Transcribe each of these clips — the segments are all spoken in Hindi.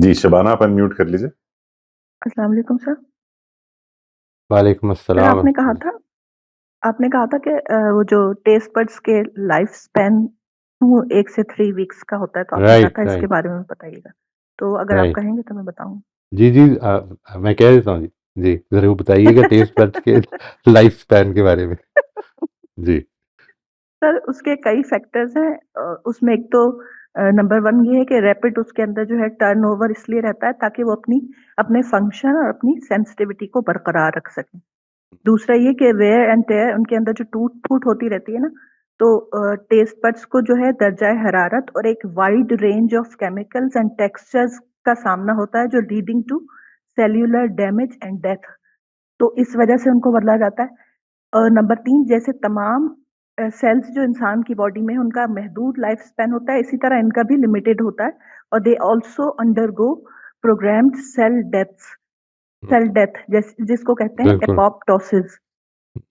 जी, शबाना आप अनम्यूट कर लीजिए। अस्सलाम वालेकुम सर। वालेकुम सर अस्सलाम आपने कहा था कि वो जो टेस्ट बड्स के लाइफ स्पैन 1 से 3 वीक्स का होता है, तो आपने कहा राइट, था इसके राइट, बारे में बताइएगा। तो अगर आप राइट। कहेंगे तो मैं बताऊँगी। जी, जी मैं कह देता हूँ जी। जी, ज़रूर बताइएगा टेस्ट बड्स के लाइफ स्पैन के बारे में। जी, सर उसके कई फैक्टर्स हैं। उसमें एक तो नंबर 1 ये है कि रैपिड उसके अंदर जो है टर्नओवर इसलिए रहता है ताकि वो अपने फंक्शन और अपनी सेंसिटिविटी को बरकरार रख सकें। दूसरा ये कि वेयर एंड टेयर उनके अंदर जो टूट-फूट होती रहती है ना, तो टेस्ट बड्स को जो है दर्जाए हरारत और एक wide range of chemicals and textures का सामना होता है जो leading to cellular damage and death. तो इस वजह से उनको बदला जाता है। और नंबर 3 जैसे तमाम सेल्स जो इंसान की बॉडी में हैं, उनका महदूद लाइफ स्पैन होता है, इसी तरह इनका भी लिमिटेड होता है और they also undergo programmed cell death जिसको कहते हैं बिल्कुल। एपोप्टोसिस।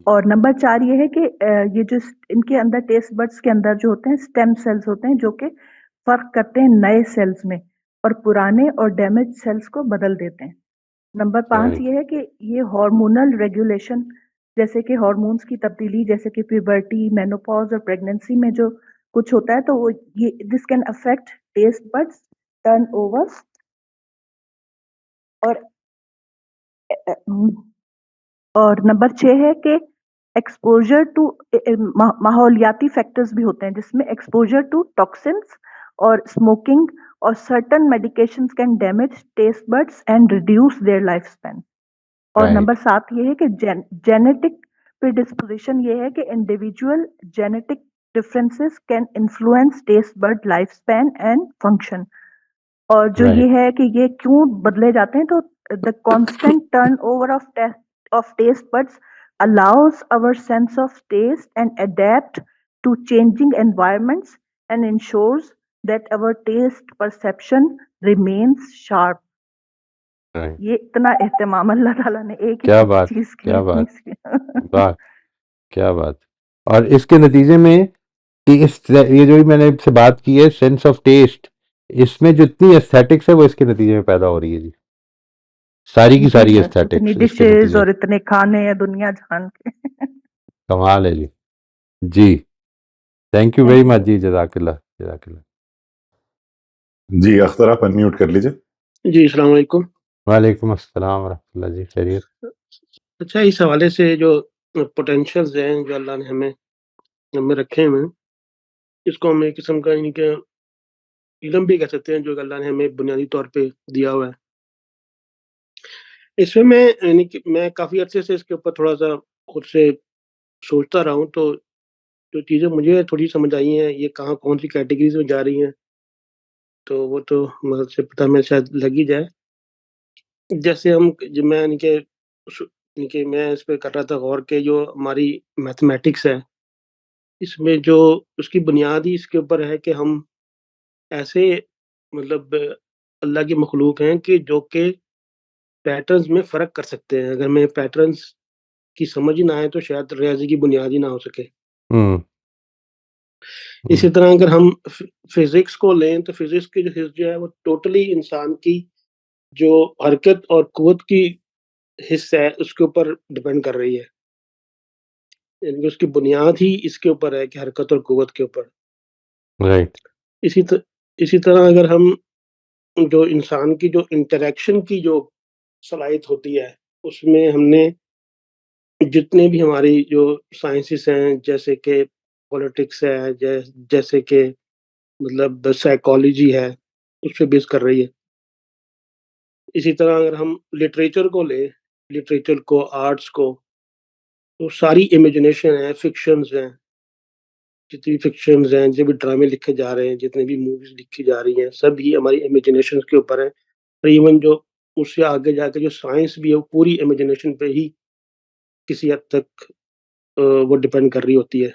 और नंबर 4 ये है कि ये जो इनके अंदर टेस्ट बड्स के अंदर जो होते हैं स्टेम सेल्स होते हैं जो कि फ़र्क करते हैं नए सेल्स में और पुराने और डैमेज सेल्स को बदल देते हैं। नंबर 5 राइट, ये है कि ये हार्मोनल रेगुलेशन जैसे कि हार्मोन्स की तब्दीली जैसे कि प्यूबर्टी, मेनोपॉज़ और प्रेगनेंसी में जो कुछ होता है तो वो ये this can affect taste buds, turnover और अ अ, उम और नंबर 6 है कि एक्सपोज़र टू माहौलियाती फैक्टर्स भी होते हैं जिसमें एक्सपोज़र टू टॉक्सिन्स और स्मोकिंग और certain medications can damage taste buds and reduce their life span. और राइट, नंबर 7 ये है कि जेनेटिक प्रिडिस्पोजिशन ये है कि individual genetic differences can influence taste bud life span and function. और जो ये राइट, है कि ये क्यों बदले जाते हैं तो the constant turnover of taste buds allows our sense of taste and adapt to changing environments and ensures that our taste perception remains sharp। Right. ये इतना एहतमाम अल्लाह ताला ने एक क्या ही बात! चीज़ के लिए क्या इतनी बात! सी वाह! क्या बात! और इसके नतीजे में कि इस ये जो भी मैंने आपसे बात की है सेंस ऑफ टेस्ट, इसमें जो इतनी एस्थेटिक्स है वो इसके नतीजे में पैदा हो रही है जी। सारी की जी सारी सर, इतनी एस्थेटिक्स इसके डिशेज़ नतीजे में। और इतने खाने हैं दुनिया जहान के। कमाल है जी। जी, thank you very thank much you. जी, जज़ाकिल्लाह, जज़ाकिल्लाह। जी, अख्तर आप अनम्यूट कर लीजिए। जी, अस्सलाम वालेकुम। वालेकुम अस्सलाम व रहमतुल्लाह जी, खैरियत? अच्छा, इस हवाले से जो पोटेंशियल्स हैं, जो अल्लाह ने हमें रखे हुए हैं, इसको हम एक किस्म का यानी कि इल्म भी कह सकते हैं, जो अल्लाह ने हमें बुनियादी तौर पे दिया हुआ है। इसमें मैं यानी कि मैं काफ़ी अरसे से इसके ऊपर थोड़ा-सा खुद से सोचता रहा हूँ, तो जो चीज़ें मुझे थोड़ी समझ आई हैं, ये कहाँ कौन-सी कैटेगरीज़ में जा रही हैं, तो वो तो मदद से पता हमें शायद लग ही जाए। जैसे हम ज मैं यानी कि यानी कि मैं इस पे कर रहा था गौर कि जो हमारी मैथमेटिक्स है, इसमें जो उसकी बुनियाद ही इसके ऊपर है कि हम ऐसे मतलब अल्लाह की मखलूक हैं कि जो कि पैटर्न्स में फ़र्क कर सकते हैं। अगर हमें पैटर्न्स की समझ ही ना आए तो शायद रियाज़ी की बुनियाद ही ना हो सके। हुँ, इसी हुँ, तरह अगर हम फ़िज़िक्स को लें तो फ़िज़िक्स की जो हिस्सा है वो टोटली इंसान की जो हरकत और क़ुव्वत की हिस्सा है उसके ऊपर डिपेंड कर रही है। यानी कि उसकी बुनियाद ही इसके ऊपर है कि हरकत और क़ुव्वत के ऊपर। राइट, इसी त इसी तरह अगर हम जो इंसान की जो इंटरैक्शन की जो सलाहियत होती है, उसमें हमने जितने भी हमारी जो साइंसेज़ हैं, जैसे कि पॉलिटिक्स है, जैसे कि मतलब साइकोलॉजी है, उस पे बेस कर रही है। इसी तरह अगर हम लिटरेचर को लें, लिटरेचर को, आर्ट्स को, तो सारी इमेजिनेशन है, फ़िक्शंस हैं, जितनी भी फ़िक्शंस हैं, जो भी ड्रामे लिखे जा रहे हैं, जितनी भी मूवीज़ लिखी जा रही हैं, सभी हमारी इमेजिनेशंस के ऊपर है। और इवन जो उससे आगे जाके जो साइंस भी है, वो पूरी इमेजिनेशन पे ही किसी हद तक वो डिपेंड कर रही होती है।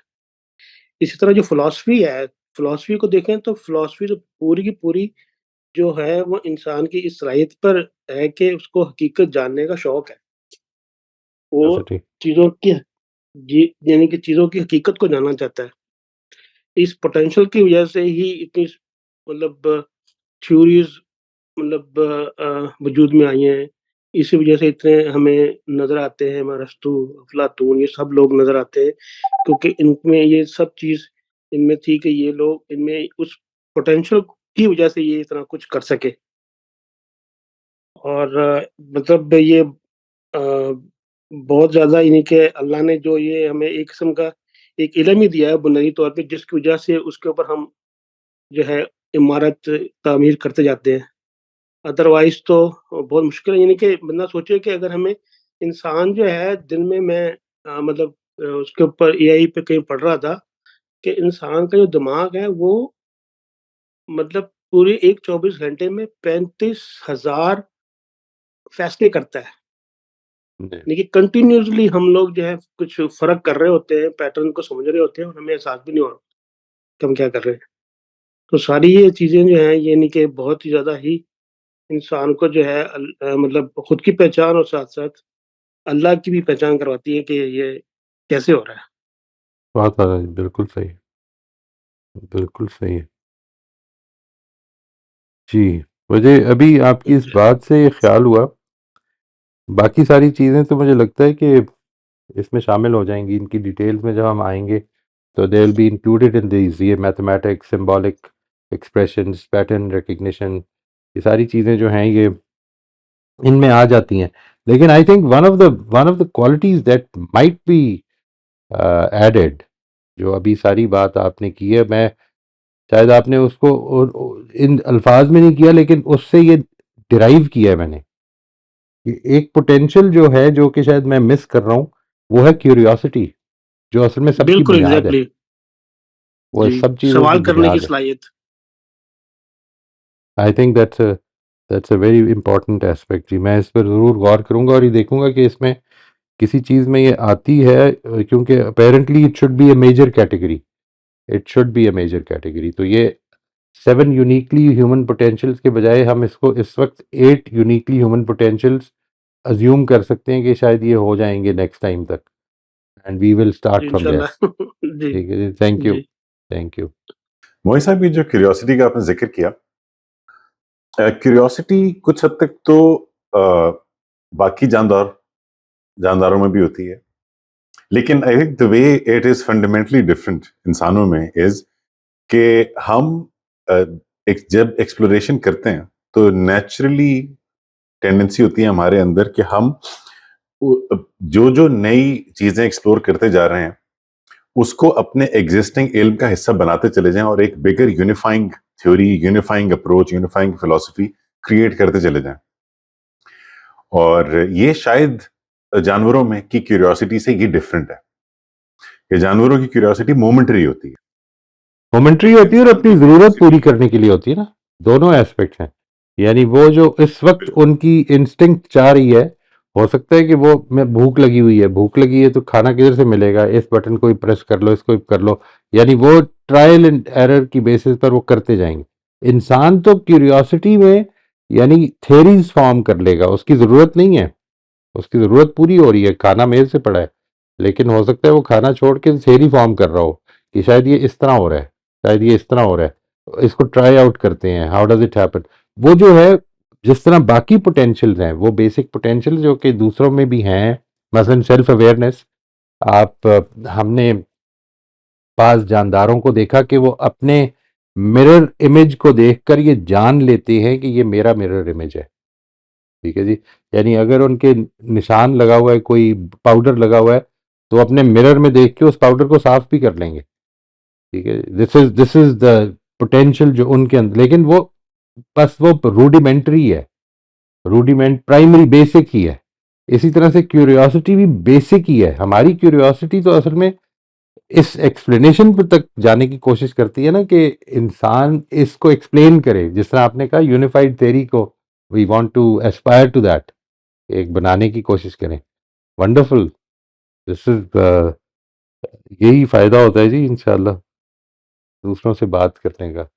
इसी तरह जो फ़िलॉसफ़ी है, फ़िलॉसफ़ी को देखें तो फ़िलॉसफ़ी तो पूरी की पूरी जो है वो इंसान की इस सलाहियत पर है कि उसको हकीकत जानने का शौक है। वो कैपेसिटी। चीज़ों की जी यानी कि चीज़ों की हकीकत को जानना चाहता है। इस पोटेंशियल की वजह से ही इतनी मतलब थ्योरीज़ मतलब वजूद में आई हैं, इसी वजह से इतने हमें नज़र आते हैं, अरस्तू, अफ़लातून, ये सब लोग नज़र आते हैं, क्योंकि इनमें ये सब चीज़ इनमें थी कि ये लोग इनमें उस पोटेंशियल की वजह से ये इतना कुछ कर सके। और मतलब ये बहुत ज़्यादा यानी कि अल्लाह ने जो ये हमें एक किस्म का एक इल्म ही दिया है बुनियादी तौर पे, जिसकी वजह से उसके ऊपर हम जो है इमारत तामीर करते जाते हैं। अदरवाइज़ तो बहुत मुश्किल है, यानी कि बंदा सोचे कि अगर हमें इंसान जो है दिन में मैं मतलब उसके ऊपर एआई पे कहीं पढ़ रहा था कि इंसान का जो दिमाग है वो मतलब पूरे एक 24 घंटे में 35,000 फैसले करता है। जी। यानी कि कंटिन्यूअसली हम लोग जो है कुछ फ़र्क कर रहे होते हैं, पैटर्न को समझ रहे होते हैं और हमें एहसास भी नहीं हो रहा कि हम क्या कर रहे हैं। तो सारी ये चीज़ें जो हैं ये यानी कि बहुत ही ज़्यादा ही इंसान को जो है मतलब खुद की पहचान और साथ-साथ अल्लाह की भी पहचान करवाती है कि ये कैसे हो रहा है। बात ज़्यादा बिल्कुल सही, बिल्कुल सही है। जी, मुझे अभी आपकी इस जी, बात से ये ख़्याल हुआ, बाकी सारी चीज़ें तो मुझे लगता है कि इसमें शामिल हो जाएँगी, इनकी डिटेल्स में जब हम आएँगे, तो they will be included in these, ये mathematics, symbolic expressions, pattern recognition, ये सारी चीज़ें जो हैं ये इनमें आ जाती हैं। लेकिन I think one of the qualities that might be added, जो अभी सारी बात आपने की है, मैं शायद आपने उसको इन अल्फाज में नहीं किया, लेकिन उससे ये डिराइव किया है मैंने कि एक पोटेंशियल जो है, जो कि शायद मैं मिस कर रहा हूँ, वो है क्यूरियोसिटी, जो असल में सबकी बिल्कुल बुनियाद है। एग्ज़ैक्टली वो जी, सब चीज़ों की सवाल करने की बुनियाद है। सलाहियत। I think that's a very important aspect जी। मैं इस पर ज़रूर गौर करूँगा और ये देखूँगा कि इसमें किसी चीज़ में ये आती है, क्योंकि apparently it should be a major category, it should be a major category. तो ये 7 यूनिकली ह्यूमन पोटेंशियल्स के बजाय हम इसको इस वक्त 8 यूनिकली ह्यूमन पोटेंशियल्स अज्यूम कर सकते हैं कि शायद ये हो जाएंगे नेक्स्ट टाइम तक, एंड वी विल जी, स्टार्ट फ्रॉम देयर। इंशाल्लाह जी, ठीक है जी, थैंक यू, जी। Thank you. मोहित साहब, ये जो क्यूरियोसिटी का आपने जिक्र किया, क्यूरियोसिटी कुछ हद तक तो बाकी जानदारों में भी होती है, लेकिन I think the way it is fundamentally different इंसानों में इज कि हम जब एक्सप्लोरेशन करते हैं तो नेचुरली टेंडेंसी होती है हमारे अंदर कि हम जो जो नई चीजें एक्सप्लोर करते जा रहे हैं उसको अपने एग्जिस्टिंग इल्म का हिस्सा बनाते चले जाएं और एक bigger unifying theory, unifying approach, unifying philosophy create करते चले जाएं। और ये शायद जानवरों में की क्यूरियोसिटी से ये डिफरेंट है कि जानवरों की क्यूरियोसिटी मोमेंटरी होती है। मोमेंट्री होती है और इंसान अपनी की ज़रूरत पूरी क्यूरियोसिटी करने के लिए होती है ना, दोनों एस्पेक्ट हैं। यानी वो जो इस वक्त उनकी इंस्टिंक्ट चाह रही है, हो सकता है कि वो मैं भूख लगी हुई है, भूख लगी है तो खाना किधर से मिलेगा, इस बटन को ही प्रेस कर लो, इसको ही कर लो, यानी वो ट्रायल एंड एरर की बेसिस पर वो करते जाएंगे। इंसान तो क्यूरियोसिटी में यानी थेरीज फॉर्म कर लेगा, उसकी ज़रूरत नहीं है, उसकी ज़रूरत पूरी हो रही है, खाना मेज़ से पड़ा है, लेकिन हो सकता है वो खाना छोड़ के थ्योरी फॉर्म कर रहा हो कि शायद ये इस तरह हो रहा है, शायद ये इस तरह हो रहा है, इसको ट्राई आउट करते हैं, हाउ डज इट हैपन। वो जो है, जिस तरह बाकी पोटेंशियल्स हैं, वो बेसिक पोटेंशियल जो कि दूसरों में भी हैं, मसलन सेल्फ अवेयरनेस। आप हमने पास जानदारों को देखा कि वो अपने मिरर इमेज को देखकर ये जान लेते हैं कि ये मेरा मिरर इमेज है। ठीक है जी। यानी अगर उनके निशान लगा हुआ है, कोई पाउडर लगा हुआ है, तो अपने मिरर में देख के उस पाउडर को साफ भी कर लेंगे। ठीक है, दिस इज द पोटेंशियल जो उनके अंदर, लेकिन वो बस वो रूडिमेंट्री है, रूडिमेंट प्राइमरी बेसिक ही है। इसी तरह से क्यूरियोसिटी भी बेसिक ही है। हमारी क्यूरियोसिटी तो असल में इस एक्सप्लेनेशन पर तक जाने की कोशिश करती है ना, कि इंसान इसको एक्सप्लेन करे, जिस तरह आपने कहा यूनिफाइड थ्योरी को we want to aspire to that, एक बनाने की कोशिश करें। वंडरफुल। दिस इज यही फायदा होता है जी इंशाल्लाह दूसरों से बात करने का।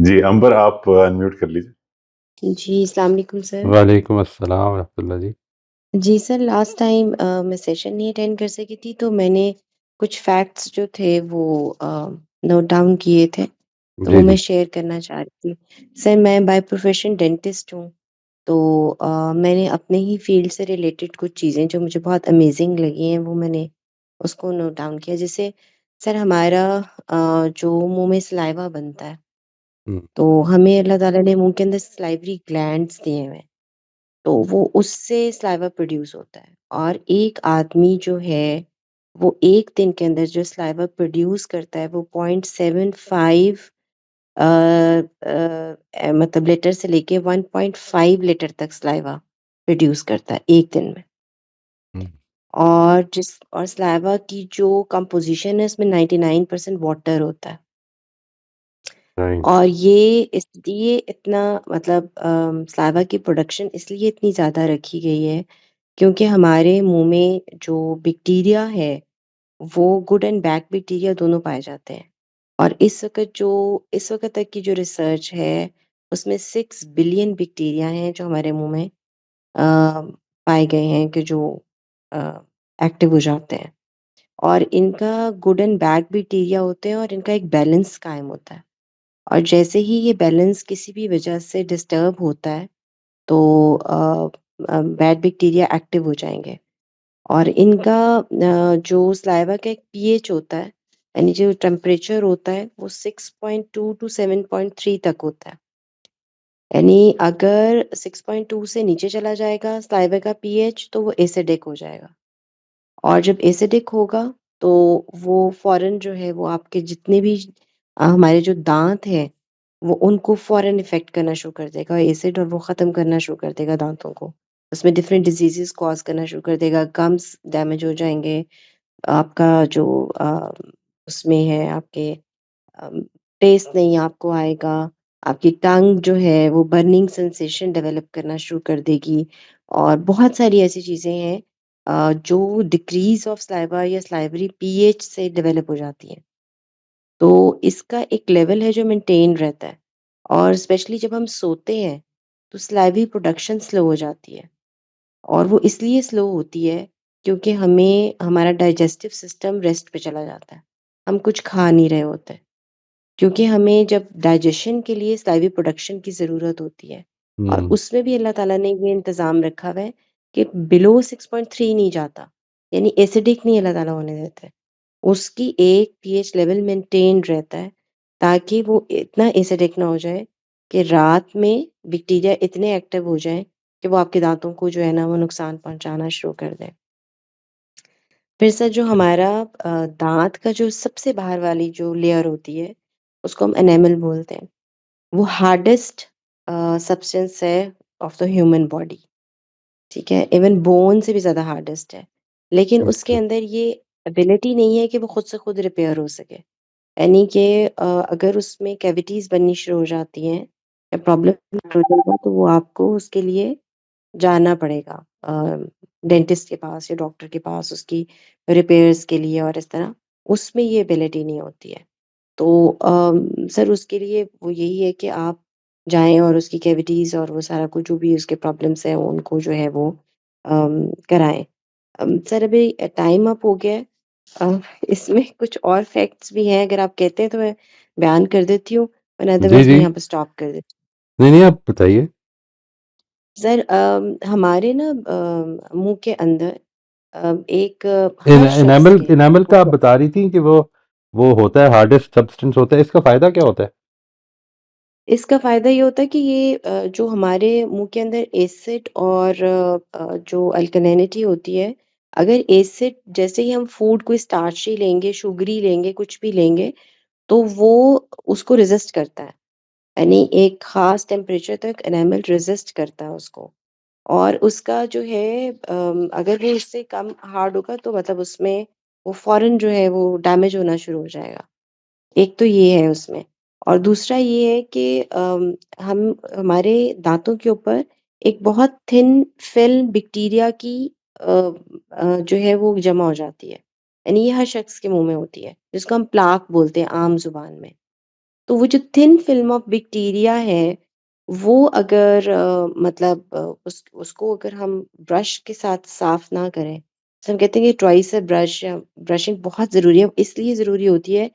जी अंबर, आप अनम्यूट कर लीजिए। जी, अस्सलाम वालेकुम सर। वालेकुम अस्सलाम रहमतुल्लाह जी। जी सर, लास्ट टाइम मैं सेशन नहीं अटेंड कर सकी थी, तो मैंने कुछ फैक्ट्स जो थे वो नोट डाउन किए थे। तो जी, वो मैं जी। शेयर करना चाह रही थी। सर मैं बाय प्रोफ़ेशन डेंटिस्ट हूँ, तो मैंने अपने ही फ़ील्ड से रिलेटेड कुछ चीज़ें जो मुझे बहुत अमेज़िंग लगी हैं, वो मैंने उसको नोट डाउन किया। जैसे सर हमारा जो मुँह में सलाइवा बनता है, हुँ, तो हमें अल्लाह ताला ने मुँह के अंदर सलाइवरी ग्लैंड्स दिए हुए हैं, तो वो उससे सलाइवा प्रोड्यूस होता है और एक आदमी जो है, वो 1 दिन के अंदर जो सलाइवा प्रोड्यूस करता है, वो 0.75 मतलब लीटर से लेके 1.5 लीटर तक सलाइवा प्रोड्यूस करता है 1 दिन में। हुँ, और सलाइवा की जो कंपोज़िशन है, उसमें 99% वाटर होता है। राइट। और ये इसलिए इतना मतलब सलाइवा की प्रोडक्शन इसलिए इतनी ज़्यादा रखी गई है, क्योंकि हमारे मुँह में जो बैक्टीरिया है, वो गुड एंड बैड बैक्टीरिया दोनों पाए जाते हैं। और इस वक़्त तक की जो रिसर्च है, उसमें 6 बिलियन बैक्टीरिया हैं जो हमारे मुँह में पाए गए हैं कि जो अ, एक्टिव हो जाते हैं। और इनका गुड एंड बैड बैक्टीरिया होते हैं और इनका एक बैलेंस कायम होता है। और जैसे ही ये बैलेंस किसी भी वजह से डिस्टर्ब होता है, तो बैड बैक्टीरिया एक्टिव हो जाएँगे। और इनका जो सलाइवा का एक पीएच होता है, यानी जो टेम्परेचर होता है, वो 6.2 टू 7.3 तक होता है। यानी अगर 6.2 से नीचे चला जाएगा सलाइवा का पीएच, तो वो एसिडिक हो जाएगा। और जब एसिडिक होगा, तो वो फ़ौरन जो है वो आपके जितने भी हमारे जो दाँत हैं, वो उनको फ़ौरन इफ़ेक्ट करना शुरू कर देगा एसिड, और वो ख़त्म करना शुरू कर देगा दाँतों को। उसमें डिफरेंट डिज़ीज़ेज़ कॉज़ करना शुरू कर देगा, गम्स डैमेज हो जाएँगे, आपका जो उसमें है आपके अम, टेस्ट नहीं आपको आएगा, आपकी टंग जो है वो बर्निंग सेंसेशन डेवलप करना शुरू कर देगी, और बहुत सारी ऐसी चीज़ें हैं जो डिक्रीज़ ऑफ सलाइवा या सलाइवरी पीएच से डेवलप हो जाती हैं। तो इसका एक लेवल है जो मेंटेन रहता है, और स्पेशली जब हम सोते हैं, तो सलाइवरी प्रोडक्शन स्लो हो जाती है। और वो इसलिए स्लो होती है क्योंकि हमें हमारा डाइजेस्टिव सिस्टम रेस्ट पे चला जाता है। हम कुछ खा नहीं रहे होते। क्योंकि हमें जब डाइजेशन के लिए सलाइवी प्रोडक्शन की ज़रूरत होती है, और हुँ, उसमें भी अल्लाह ताला ने ये इंतज़ाम रखा हुआ है कि बिलो 6.3 नहीं जाता, यानी एसिडिक नहीं अल्लाह ताला होने देते। उसकी एक पीएच लेवल मेंटेन रहता है, ताकि वो इतना एसिडिक ना हो जाए कि रात में बैक्टीरिया इतने एक्टिव हो जाएँ कि वो आपके दाँतों को जो है ना वो नुकसान पहुँचाना शुरू कर दें। फिर सर जो हमारा दाँत का जो सबसे बाहर वाली जो लेयर होती है, उसको हम एनेमल बोलते हैं। वो हार्डेस्ट सब्सटेंस है ऑफ द ह्यूमन बॉडी, ठीक है? इवन बोन से भी ज़्यादा हार्डेस्ट है। लेकिन उसके अच्छा। अंदर ये एबिलिटी नहीं है कि वो खुद से खुद रिपेयर हो सके। यानी कि अगर उसमें कैविटीज़ बननी शुरू हो जाती हैं या प्रॉब्लम हो जाएगा, तो वो आपको उसके लिए जाना पड़ेगा डेंटिस्ट के पास या डॉक्टर के पास उसकी रिपेयर्स के लिए, और इस तरह उसमें ये एबिलिटी नहीं होती है। तो सर उसके लिए वो यही है कि आप जाएँ और उसकी कैविटीज़ और वो सारा कुछ जो भी उसके प्रॉब्लम्स हैं उनको जो है वो कराएँ। सर अभी टाइम अप हो गया है। अ, इसमें कुछ और फैक्ट्स भी हैं, अगर आप कहते हैं तो मैं बयान कर देती हूँ, वरना जी, अदरवाइज़ मैं जी। यहाँ पे स्टॉप कर देती हूँ। नहीं, नहीं, आप बताइए। सर हमारे ना मुँह के अंदर एक एन हर शख्स एनामल के एनामल का आप मुँह बता रही थी कि वो होता है, हार्डेस्ट सब्सटेंस होता है, इसका फ़ायदा क्या होता है? इसका फ़ायदा ये होता है कि ये जो हमारे मुँह के अंदर एसिड और जो अल्कलिनिटी होती है, अगर एसिड जैसे ही हम फूड कोई स्टार्ची लेंगे, शुगरी लेंगे, कुछ भी लेंगे, तो वो उसको रेज़िस्ट करता है। यानी एक ख़ास टेम्परेचर तक एनामल रेज़िस्ट करता है उसको। और उसका जो है अगर वो उससे कम हार्ड होगा, तो मतलब उसमें वो फ़ौरन जो है वो डैमेज होना शुरू हो जाएगा। एक तो ये है उसमें, और दूसरा ये है कि हम हमारे दाँतों के ऊपर एक बहुत थिन फ़िल्म बैक्टीरिया की जो है वो जमा हो जाती है। यानी ये हर शख़्स के मुँह में होती है, जिसको हम प्लाक बोलते हैं आम ज़ुबान में। तो वो जो थिन फ़िल्म ऑफ बैक्टीरिया है, वो अगर मतलब उसको अगर हम ब्रश के साथ साफ़ ना करें, तो हम कहते हैं कि ट्वाइस अ ब्रश या ब्रशिंग बहुत ज़रूरी है। इसलिए ज़रूरी होती है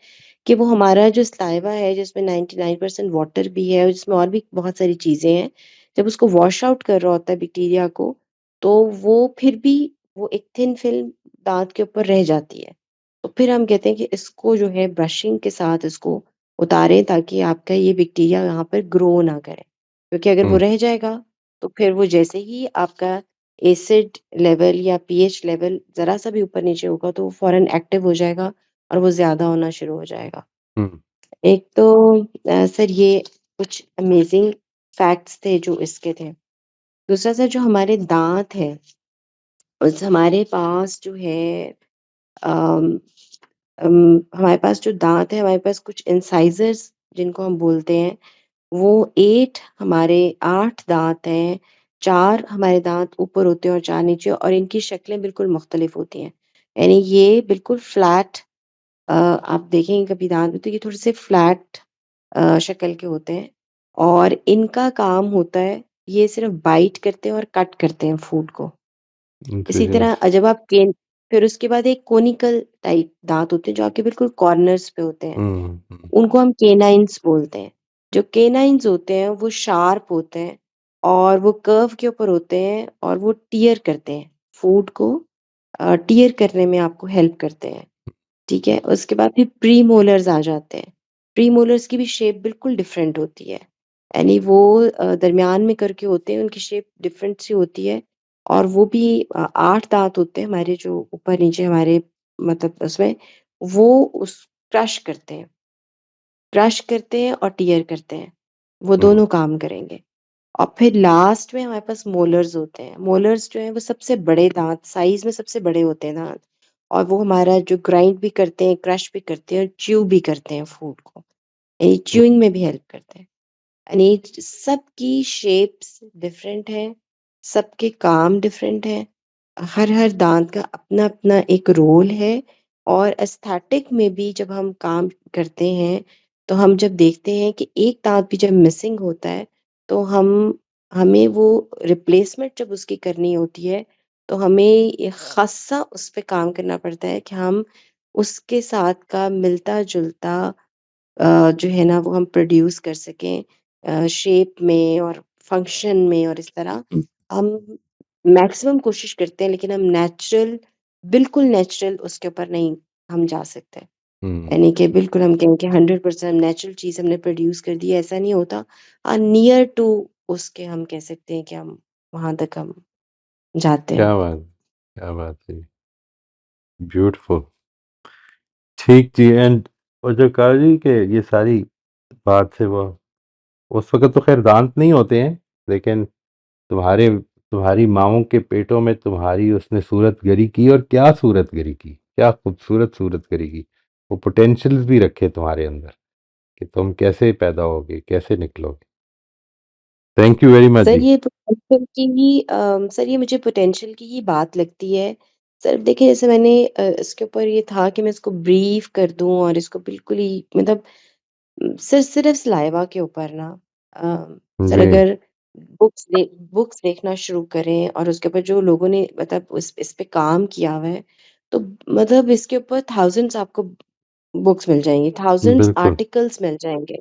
कि वो हमारा जो सलाइवा है जिसमें 99% वाटर भी है और जिसमें और भी बहुत सारी चीज़ें हैं, जब उसको वॉश आउट कर रहा होता है बैक्टीरिया को, तो वो फिर भी वो एक थिन फिल्म दाँत के ऊपर रह जाती है। तो फिर हम कहते हैं कि इसको जो है ब्रशिंग के साथ इसको उतारें ताकि आपका ये बैक्टीरिया यहाँ पर ग्रो ना करे। क्योंकि अगर वो हुँ, रह जाएगा, तो फिर वो जैसे ही आपका एसिड लेवल या पीएच लेवल ज़रा-सा भी ऊपर-नीचे होगा, तो वो फ़ौरन एक्टिव हो जाएगा और वो ज़्यादा होना शुरू हो जाएगा। हुँ, एक तो सर ये कुछ अमेज़िंग फैक्ट्स थे जो इसके थे। दूसरा सर जो हमारे दाँत हैं, उस हमारे पास जो है अम हमारे पास जो दाँत है, हमारे पास कुछ इंसाइज़र्स जिनको हम बोलते हैं, वो 8 दाँत हैं, 4 हमारे दाँत ऊपर होते हैं और 4 नीचे और इनकी शक्लें बिल्कुल मुख्तलिफ होती हैं। यानी ये बिल्कुल फ्लैट आप देखेंगे कभी दाँत में तो ये थोड़े-से फ्लैट शक्ल के होते हैं और इनका काम होता है, ये सिर्फ़ बाइट करते हैं और कट करते हैं फूड को। इसी तरह इंसिजन्स। जब आप केन फिर उसके बाद एक कोनिकल टाइप दाँत होते हैं जो आपके बिल्कुल कॉर्नर्स पे होते हैं। हुँ, हुँ, उनको हम केनाइन्स बोलते हैं। जो केनाइन्स होते हैं वो शार्प होते हैं और वो कर्व के ऊपर होते हैं और वो टियर करते हैं। फूड को टियर करने में आपको हेल्प करते हैं। ठीक है? उसके बाद फिर प्रीमोलर्स आ जाते हैं। प्रीमोलर्स की भी शेप बिल्कुल डिफरेंट होती है। यानी वो दरमियान में करके होते हैं, उनकी शेप डिफरेंट सी होती है और वो भी 8 दाँत होते हैं हमारे जो ऊपर-नीचे हमारे मतलब उसमें, वो उस क्रश करते हैं और टियर करते हैं। वो हुँ, दोनों काम करेंगे। और फिर लास्ट में हमारे पास मोलर्स होते हैं। मोलर्स जो हैं वो सबसे बड़े दाँत साइज़ में सबसे बड़े होते हैं दाँत और वो हमारा जो ग्राइंड भी करते हैं, क्रश भी करते हैं और च्यू भी करते हैं फूड को। यानी हुँ, च्यूइंग में भी हेल्प करते हैं। यानी सबकी शेप्स डिफरेंट हैं, सबके काम डिफरेंट हैं। हर दाँत का अपना-अपना एक रोल है और एस्थेटिक में भी जब हम काम करते हैं, तो हम जब देखते हैं कि एक दाँत भी जब मिसिंग होता है, तो हमें वो रिप्लेसमेंट जब उसकी करनी होती है, तो हमें ये ख़ासा उस पे काम करना पड़ता है कि हम उसके साथ का मिलता-जुलता जो है ना वो हम प्रोड्यूस कर सकें शेप में और फंक्शन में और इस तरह हम मैक्सिमम कोशिश करते हैं लेकिन हम बिल्कुल नेचुरल उसके ऊपर नहीं हम जा सकते। हुँ। यानी कि बिल्कुल हम कहें कि 100% नेचुरल चीज़ हमने प्रोड्यूस कर दी है, ऐसा नहीं होता। नियर टू उसके हम कह सकते हैं कि हम वहाँ तक हम जाते हैं। क्या बात है! ब्यूटीफुल। ठीक जी एंड और जो कहा जी कि ये सारी बात है वो उस वक़्त तो ख़ैर दाँत नहीं होते हैं, लेकिन तुम्हारी माँओं के पेटों में तुम्हारी उसने सूरतगरी की और क्या सूरतगरी की, क्या खूबसूरत सूरतगरी की। वो पोटेंशियल्स भी रखे तुम्हारे अंदर कि तुम कैसे पैदा होगे, कैसे निकलोगे। Thank you very much sir जी। ये पोटेंशियल की ही सर ये मुझे पोटेंशियल की ही बात लगती है। सर देखिए जैसे मैंने इसके ऊपर ये था कि मैं इसको ब्रीफ कर दूँ और इसको बिल्कुल ही मतलब सिर्फ़ सलाइवा के ऊपर ना सर जी, अगर बुक्स देखना शुरू करें और उसके ऊपर जो लोगों ने मतलब उस इस पे काम किया हुआ है, तो मतलब इसके ऊपर थाउज़ेंड्स आपको बुक्स मिल जाएँगी, थाउज़ेंड्स बिल्कुल, आर्टिकल्स मिल जाएँगे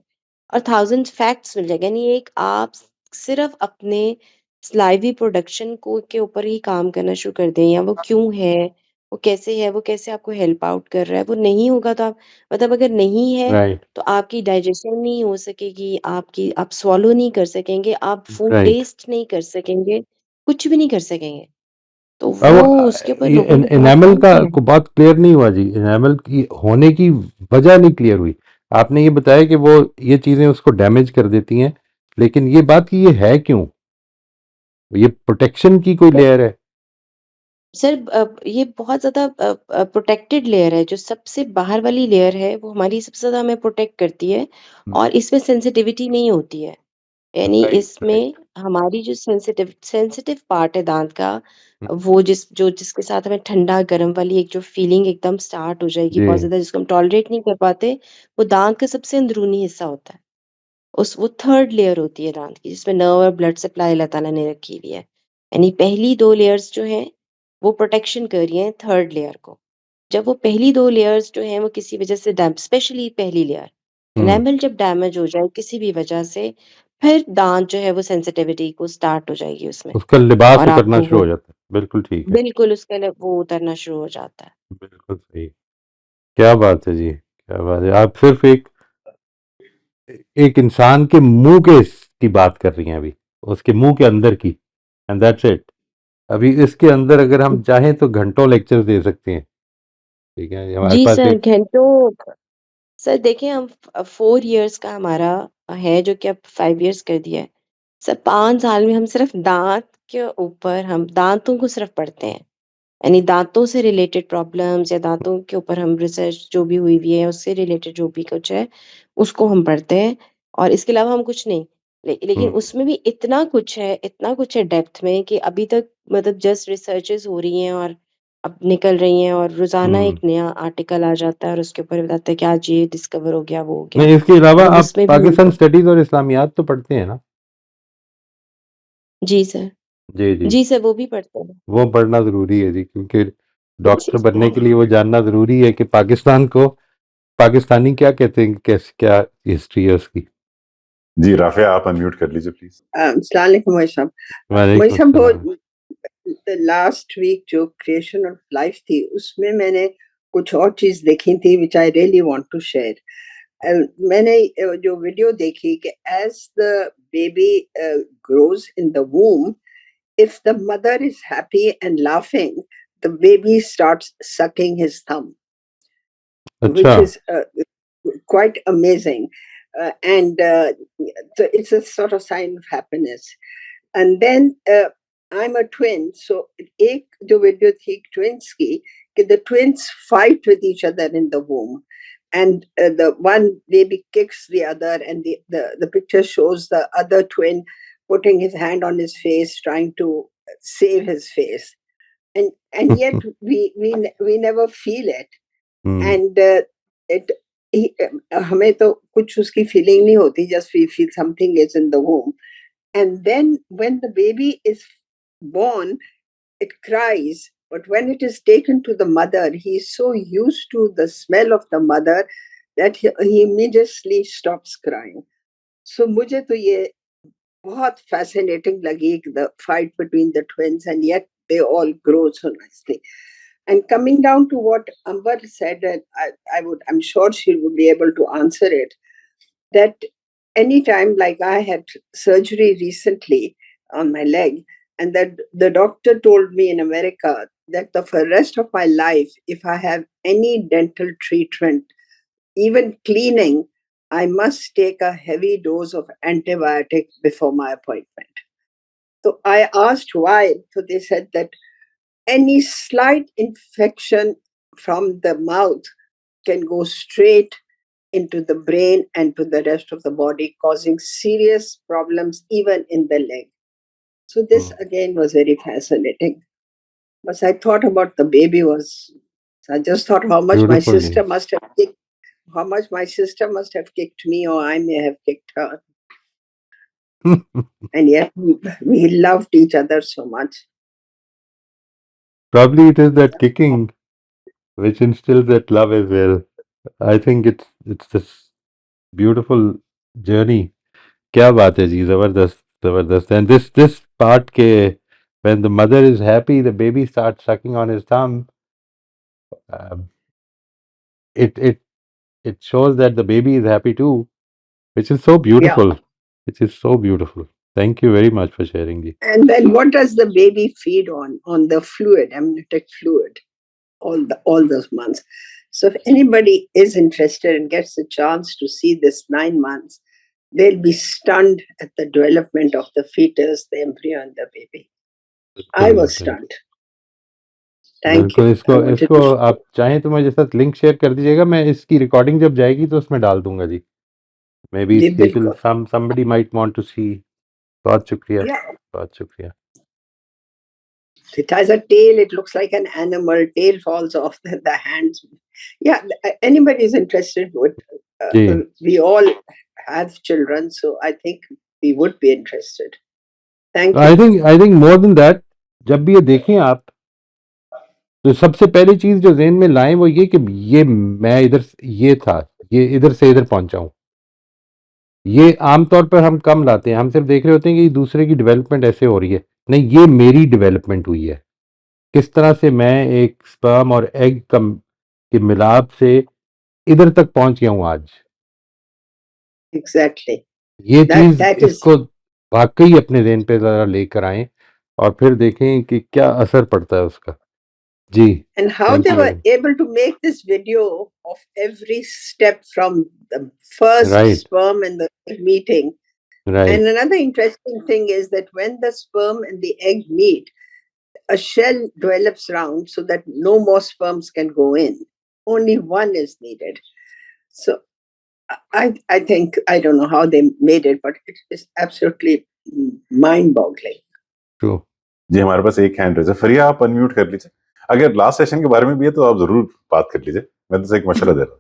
और थाउज़ेंड्स फैक्ट्स मिल जाएँगे। यानी एक आप सिर्फ़ अपने स्लाइवी प्रोडक्शन को के ऊपर ही काम करना शुरू कर दें या वो क्यों है, वो कैसे आपको हेल्प आउट कर रहा है, वो नहीं होगा तो आप मतलब अगर नहीं है राइट, तो आपकी डाइजेशन नहीं हो सकेगी, आप स्वॉलो नहीं कर सकेंगे, आप फूड राइट। टेस्ट नहीं कर सकेंगे, कुछ भी नहीं कर सकेंगे। तो अब वो उसके ऊपर ये लोगों ने बहुत एनामल काम का किया है। को बात क्लियर नहीं हुआ जी, एनामल की होने की वजह नहीं क्लियर हुई। आपने ये बताया कि वो ये चीज़ें उसको डैमेज कर देती हैं, लेकिन ये बात कि ये है क्यों? ये प्रोटेक्शन की कोई लेयर है? सर ये बहुत ज़्यादा प्रोटेक्टेड लेयर है, जो सबसे बाहर वाली लेयर है, वो हमारी सबसे ज़्यादा हमें प्रोटेक्ट करती है हुँ, और इसमें सेंसिटिविटी नहीं होती है। यानी राइट, इसमें राइट। हमारी जो सेंसिटिव पार्ट है दाँत का, हुँ, वो जिसके साथ हमें ठंडा-गरम वाली एक जो फीलिंग एकदम स्टार्ट हो जाएगी बहुत जी, ज़्यादा जिसको हम टॉलरेट नहीं कर पाते, वो दाँत का सबसे अंदरूनी हिस्सा होता है। वो 3rd लेयर होती है दाँत की, जिसमें नर्व और ब्लड सप्लाई अल्लाह ताला ने रखी हुई है। यानी पहली 2 लेयर्स जो हैं, वो प्रोटेक्शन कर रही हैं 3rd लेयर को। जब वो पहली 2 लेयर्स जो हैं वो किसी वजह से स्पेशली पहली लेयर हम्म एनामल जब डैमेज हो जाए किसी भी वजह से, फिर दांत जो है वो सेंसिटिविटी को स्टार्ट हो जाएगी उसमें उसका लिबास और उतरना आपको शुरू वो हो जाता है। बिल्कुल ठीक है। बिल्कुल उसका वो उतरना शुरू हो जाता है। बिल्कुल सही। क्या बात है जी, क्या बात है। आप सिर्फ एक एक इंसान के मुंह के की बात कर रही हैं अभी, उसके मुंह के अंदर की, एंड दैट्स इट। अभी इसके अंदर अगर हम चाहें तो घंटों लेक्चर दे सकते हैं। ठीक है, हमारे जी पास सर, एक घंटों। सर देखिए, हम 4 इयर्स का हमारा है जो कि अब 5 इयर्स कर दिया है। सर 5 साल में हम सिर्फ दांत के ऊपर हम दांतों को सिर्फ पढ़ते हैं। यानी दांतों से रिलेटेड प्रॉब्लम्स या दांतों के ऊपर हम रिसर्च जो भी हुई है उससे रिलेटेड जो भी कुछ है उसको हम पढ़ते हैं और इसके अलावा हम कुछ नहीं। लेकिन उसमें भी इतना कुछ है डेप्थ में कि अभी तक मतलब जस्ट रिसर्चेस हो रही हैं और अब निकल रही हैं और रोजाना एक नया आर्टिकल आ जाता है और उसके ऊपर बताते हैं कि आज ये डिस्कवर हो गया, वो हो गया। नहीं, इसके अलावा अब हम आप उसमें भी पाकिस्तान स्टडीज और इस्लामियात तो पढ़ते हैं ना? जी सर। जी जी, जी सर, वो भी पढ़ते हैं। वो पढ़ना जरूरी है जी, क्योंकि जी डॉक्टर बनने के लिए वो जानना जरूरी है कि पाकिस्तान को पाकिस्तानी क्या कहते हैं, कैसे क्या हिस्ट्री है उसकी। जी राफिया, आप अनम्यूट कर लीजिए प्लीज। अस्सलाम वालेकुम मोहित साहब। वालेकुम मोहित साहब, अस्सलाम। वो लास्ट वीक जो क्रिएशन ऑफ लाइफ थी उसमें मैंने कुछ और चीज देखी थी which I really want to share. मैंने जो वीडियो देखी कि as the baby grows in the womb, if the mother is happy and laughing, the baby starts sucking his thumb, अच्छा, which is quite amazing. And so it's a sort of sign of happiness. And then I'm a twin, so एक जो वीडियो थी twins की कि the twins fight with each other in the womb, and the one baby kicks the other, and the picture shows the other twin putting his hand on his face, trying to save his face, and yet we never feel it. And it हमें तो कुछ उसकी फीलिंग नहीं होती, just we feel something is in the womb. And then when the baby is born, it cries, but when it is taken to the mother, he is so used to the smell of the mother that he immediately stops crying. So मुझे तो ये बहुत fascinating लगी, the fight between the twins, and yet they all grow so nicely. And coming down to what Amber said, and I'm sure she would be able to answer it, that anytime, like I had surgery recently on my leg, and that the doctor told me in America that for the rest of my life, if I have any dental treatment, even cleaning, I must take a heavy dose of antibiotic before my appointment. So I asked why. So they said that any slight infection from the mouth can go straight into the brain and to the rest of the body, causing serious problems even in the leg. So this again was very fascinating. But I thought about the baby I just thought how much my beautiful जी। sister must have kicked, how much my sister must have kicked me, or I may have kicked her. And yet we loved each other so much. Probably it is that kicking which instills that love as well. I think it's this beautiful journey. क्या बात है जी, जबरदस्त जबरदस्त। एंड दिस पार्ट के when the mother is happy, the baby starts sucking on his thumb. Um, it it shows that the baby is happy too, which is so Yeah. beautiful. Which is so beautiful. Thank you very much for sharing ji. And then what does the baby feed on? On the fluid, amniotic fluid, all those months. So if anybody is interested and gets a chance to see this 9 months, they'll be stunned at the development of the fetus, the embryo, and the baby. I was stunned. Thank बिल्कुल। you. इसको I wanted इसको to. आप चाहें तो मेरे साथ लिंक शेयर कर दीजिएगा, मैं इसकी रिकॉर्डिंग जब जाएगी तो उसमें डाल दूंगा जी। मे बी जी, पीपल बिल्कुल। somebody might want to see. बहुत शुक्रिया, Yeah, बहुत शुक्रिया। it has a tail. It looks like an animal. Tail falls off the hands. Yeah, anybody is interested would. जी, We all have children, so I think we would be interested. Thank you. I think more than that, जब भी ये देखें आप तो सबसे पहली चीज जो ज़हन में लाएं वो ये कि ये मैं इधर ये था, ये इधर से इधर पहुंचा हूं। ये आमतौर पर हम कम लाते हैं, हम सिर्फ देख रहे होते हैं कि दूसरे की डेवलपमेंट ऐसे हो रही है, नहीं ये मेरी डेवलपमेंट हुई है। किस तरह से मैं एक स्पर्म और एग के मिलाप से इधर तक पहुंच गया हूं आज। Exactly. ये चीज That is, इसको वाकई अपने ज़हन पे जरा लेकर आएं और फिर देखें कि क्या असर पड़ता है उसका। जी and how thank they you were very able to make this video of every step from the first Right. sperm and the egg meeting. right And another interesting thing is that when the sperm and the egg meet, a shell develops round so that no more sperms can go in. Only one is needed. So I think, I don't know how they made it, but it is absolutely mind-boggling. true जी हमारे पास एक हैंड रेज है, फरिया आप अनम्यूट कर लीजिए। अगर लास्ट सेशन के बारे में भी है तो आप जरूर बात कर लीजिए, मैं तो एक मशवरा दे रहा हूँ।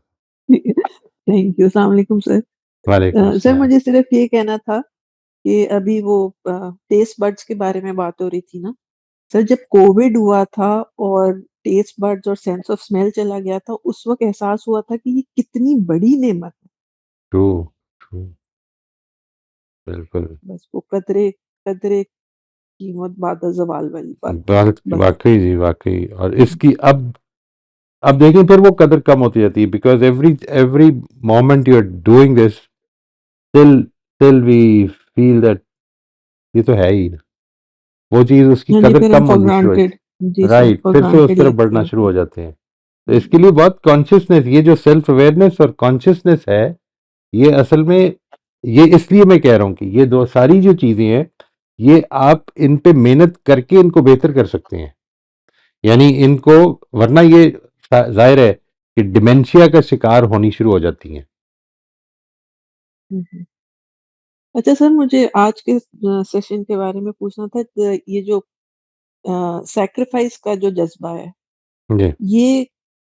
Thank you. अस्सलाम वालेकुम सर। वालेकुम सर अस्सलाम। मुझे सिर्फ ये कहना था कि अभी वो टेस्ट बड्स के बारे में बात हो रही थी ना सर, जब कोविड हुआ था और टेस्ट बड्स और सेंस ऑफ स्मेल चला गया था, उस वक्त एहसास हुआ था कि ये कितनी बड़ी नेमत है। ट्रू ट्रू बिल्कुल बस वो कदरे कदरे कीमत बाद ज़वाल वाली बात बात बस। वाकई जी वाकई। और इसकी अब देखें फिर वो कदर कम होती जाती है, because every moment you are doing this till we feel that ये तो है ही, वो चीज उसकी यानी कदर फिर हम कम फॉर होनी शुरू हो ग्रांटेड, जी सर, राइट, फॉर फिर से उस ग्रांटेड तरफ लेते बढ़ना हैं शुरू हो फिर। जाते हैं। तो इसके लिए बहुत कॉन्शियसनेस, ये जो सेल्फ अवेयरनेस और कॉन्शियसनेस है, ये असल में ये इसलिए मैं कह रहा हूँ कि ये दो सारी जो चीजें हैं ये आप इन पे मेहनत करके इनको बेहतर कर सकते हैं। यानी इनको, वरना ये जाहिर है कि डिमेंशिया का शिकार होनी शुरू हो जाती हैं। हम्म। अच्छा सर, मुझे आज के सेशन के बारे में पूछना था कि ये जो सैक्रिफाइस का जो जज्बा है, जी ये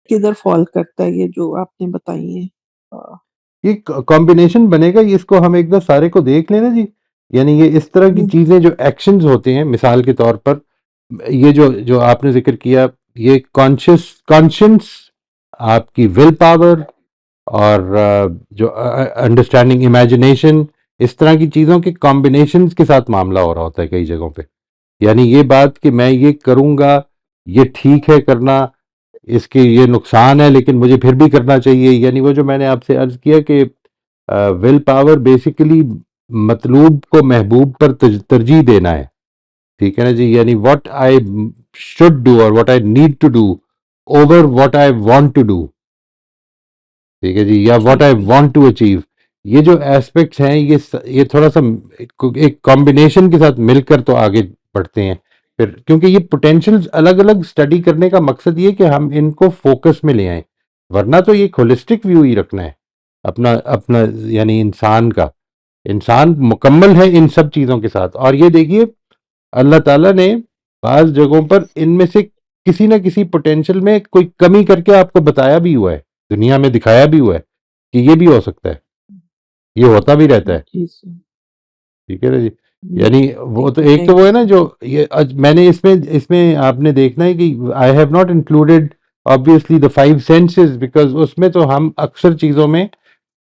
किधर फॉल करता है, ये जो आपने बताई है? अ, ये कॉम्बिनेशन बनेगा, इसको हम एक बार सारे को देख लेना जी। यानी ये इस तरह की हम्म, चीजें जो एक्शंस होते हैं, मिसाल के तौर पर ये जो जो आपने जिक्र किया, ये कॉन्शियस आपकी विल पावर और जो अंडरस्टैंडिंग इमेजिनेशन, इस तरह की चीज़ों के कॉम्बिनेशंस के साथ मामला हो रहा होता है कई जगहों पे। यानी ये बात कि मैं ये करूँगा, ये ठीक है करना, इसके ये नुकसान है लेकिन मुझे फिर भी करना चाहिए। यानी वो जो मैंने आपसे अर्ज किया कि विल पावर बेसिकली मतलूब को महबूब पर तरजीह देना है, ठीक है ना जी। यानी व्हाट आई शुड डू और what I need to do over what I want to do, ठीक है जी, या what I want to achieve. ये जो एस्पेक्ट्स हैं ये थोड़ा सा एक कॉम्बिनेशन के साथ मिलकर तो आगे बढ़ते हैं फिर, क्योंकि ये पोटेंशियल्स अलग अलग स्टडी करने का मकसद ये कि हम इनको फोकस में ले आए, वरना तो ये होलिस्टिक व्यू ही रखना है अपना अपना यानी इंसान मुकम्मल है इन सब चीज़ों के साथ। और ये देखिए अल्लाह ताला ने बाज़ जगहों पर इनमें से किसी न किसी पोटेंशियल में कोई कमी करके आपको बताया भी हुआ है, दुनिया में दिखाया भी हुआ है कि ये भी हो सकता है, ये होता भी रहता है, जी सर। ठीक है ना जी। जी, यानी वो तो एक तो वो है ना जो ये मैंने इसमें आपने देखना है कि I have not included obviously the 5 senses, because उसमें तो हम अक्सर चीज़ों में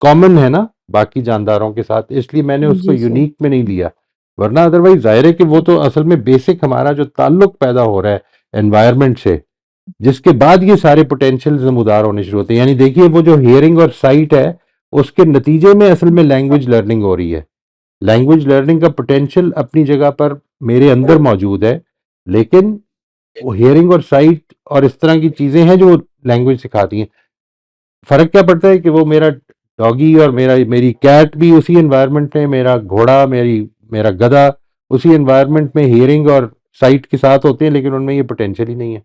कॉमन है ना बाकी जानदारों के साथ, इसलिए मैंने उसको जी सर। यूनिक में नहीं लिया। वरना अदरवाइज जाहिर है कि वो तो असल में बेसिक हमारा जो ताल्लुक पैदा हो रहा है एनवायरनमेंट से, जिसके बाद ये सारे पोटेंशियल नमूदार होने शुरू होते हैं। यानी देखिए वो जो हियरिंग और साइट है उसके नतीजे में असल में लैंग्वेज लर्निंग हो रही है। लैंग्वेज लर्निंग का पोटेंशियल अपनी जगह पर मेरे अंदर मौजूद है, लेकिन वो हियरिंग और साइट और इस तरह की चीजें हैं जो लैंग्वेज सिखाती हैं। फर्क क्या पड़ता है कि वो मेरा डॉगी और मेरी कैट भी उसी एनवायरनमेंट में, मेरा घोड़ा मेरा गधा उसी एनवायरनमेंट में हियरिंग और साइट के साथ होते हैं, लेकिन उनमें ये पोटेंशियल ही नहीं है।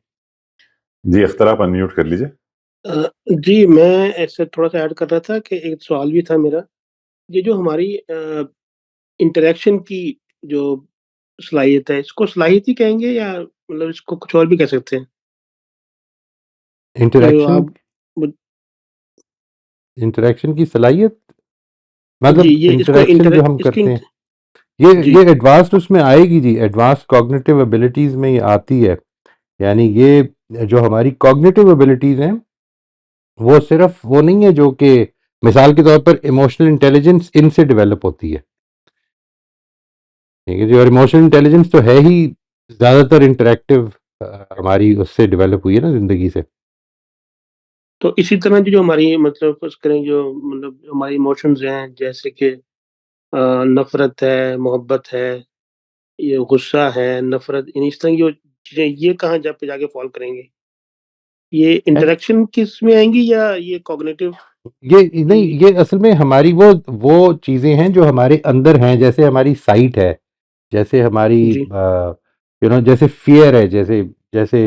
जी अख्तर आप अनम्यूट कर लीजिए। जी, मैं ऐसे थोड़ा-सा ऐड कर रहा था कि एक सवाल भी था मेरा। ये जो हमारी इंटरैक्शन की जो सलाहियत है, इसको सलाहियत ही कहेंगे या मतलब इसको कुछ और भी कह सकते हैं? जो इंटरेक्शन आप मुझ इंटरेक्शन की सलाहियत, जी, मतलब ये इसको इंटरेक्शन जो हम इसकी करते हैं, ये जी। ये एडवांस्ड उसमें आएगी जी, एडवांस्ड कॉग्निटिव एबिलिटीज में ये आती है यानी ये जो हमारी कॉग्निटिव एबिलिटीज हैं वो सिर्फ वो नहीं है जो कि मिसाल के तौर पर इमोशनल इंटेलिजेंस इनसे डेवलप होती है, ठीक है जी। और इमोशनल इंटेलिजेंस तो है ही ज़्यादातर इंटरेक्टिव हमारी उससे डेवलप हुई है ना ज़िंदगी से। तो इसी तरह की जो हमारी मतलब फर्ज करें जो मतलब हमारी इमोशंस हैं जैसे कि नफ़रत है, मोहब्बत है, ये गुस्सा है, नफ़रत इस तरह की जो चीज़ें ये कहाँ जा पे जाके फ़ॉल करेंगे? ये And इंटरेक्शन किस में आएँगी या ये कॉग्निटिव ये नहीं, की? ये असल में हमारी वो चीज़ें हैं जो हमारे अंदर हैं, जैसे हमारी साइट है, जैसे हमारी जी, जैसे फियर है, जैसे जैसे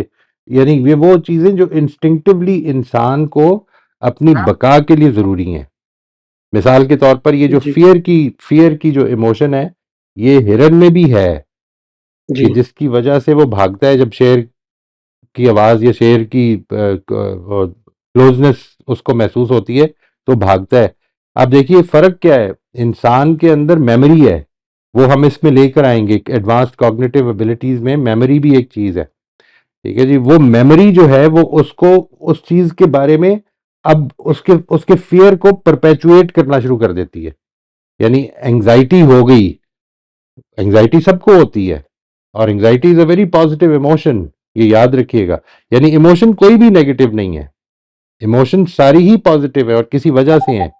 यानी ये वो चीज़ें जो इंस्टिंक्टिवली इंसान को अपनी बका के लिए ज़रूरी हैं। मिसाल के तौर पर ये जो जी, फियर की जो इमोशन है, ये हिरन में भी है, जी, कि जिसकी वजह से वो भागता है जब शेर की आवाज़ या शेर की क्लोजनेस उसको महसूस होती है तो भागता है। अब देखिए फ़र्क क्या है, इंसान के अंदर मेमोरी है, वो हम इसमें लेकर आएंगे, एडवांस्ड कॉग्निटिव एबिलिटीज़ में मेमोरी भी एक चीज़ है, ठीक है जी। वो मेमोरी जो है वो उसको उस चीज़ के बारे में अब उसके उसके फियर को परपेचुएट करना शुरू कर देती है। यानी एंग्जाइटी हो गई, एंग्जाइटी सबको होती है, और anxiety is a very positive emotion, ये याद रखिएगा। यानी इमोशन कोई भी नेगेटिव नहीं है, इमोशन सारी ही पॉजिटिव है और किसी वजह से हैं।